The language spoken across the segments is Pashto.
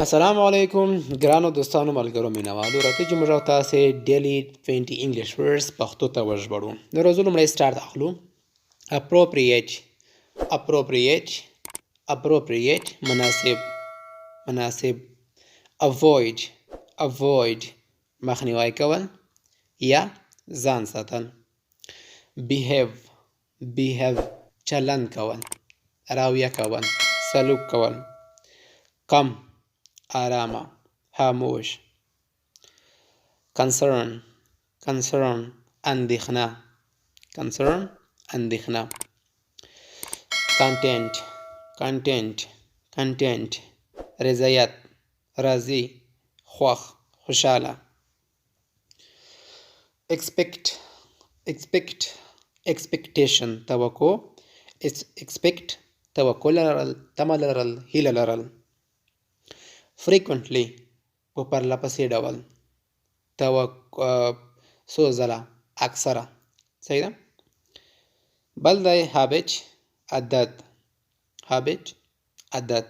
السلام علیکم ګرانو دوستانو ملګرو مینوالو راځئ چې موږ او تاسې ډیلی 20 انګلیش ورډز پښتو ته وژباړو. د ورځو لومړی سټارټ اخلو. اپروپریټ اپروپریټ اپروپریټ مناسب avoid avoid مخنیوی کول یا ځان ساتل. behave behave چلند کول، راویه کول، سلوک کول. کم آرامه، خاموش. concern concern اندېښنه concern اندېښنه. content content content رضایت، راضي، خوښ، خوشحاله. expect expect expectation توقع، expect توقع لرل، تمه لرل، هیله لرل. frequently په پرله پسې ډول، څو ځله، اکثره. صحیح ده. بل دی habit عادت، habit عادت.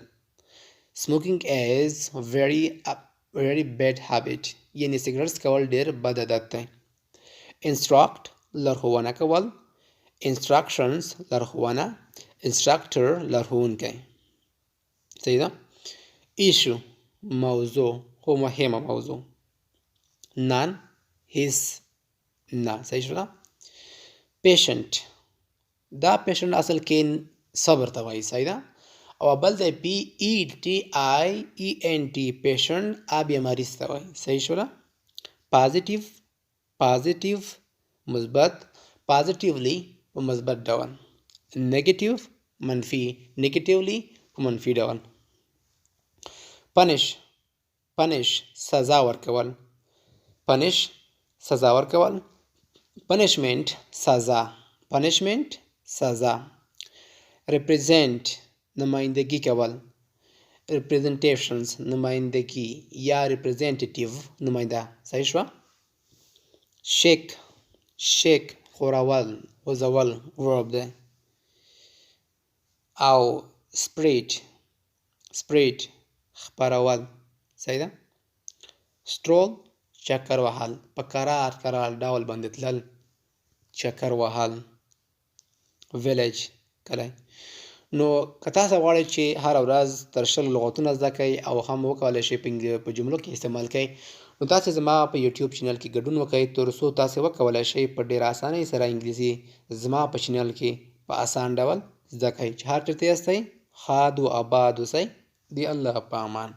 smoking is very bad habit یعنی سیګریټ څکول ډیر بد عادت دی. instruct لارښوونه کول، instructions لارښوونه، instructor لارښوونکی. صحیح ده. issue موضوع، خو مهمه موضوع. none هیڅ نه. صحیح شو ده. patient دا patient اصل کې صبر ته وایي. صحیح ده. او بل دی PETIENT patient بیا مریض ته وایي. صحیح شو ده. positive positive مثبت، positively په مثبت ډول. negative منفي، negatively په منفي ډول. punish punish سزا ورکول، punish سزا ورکول. punishment سزا، punishment سزا. represent نمایندگی کول، representations نمایندگی یا representative نماینده. صحیح شو. shake shake خورول، وزول verb ده. او spread spread خپرول. صحیح ده. stroll چکر وهل، په قرار ډول باندې تلل، چکر وهل. village کلی. نو که تاسو غواړئ چې هره ورځ تر 20 لغتونه زده کړئ او هم وکولای شئ په جملو کې استعمال کړئ، نو تاسو زما په یوټیوب چینل کې ګډون وکړئ تر څو تاسو وکولای شئ په ډېره اسانۍ سره انګلیسي زما په چینل کې په اسان ډول زده کړئ. چې هر چېرته یاستئ ښاد و آباد اوسئ. د الله په امان.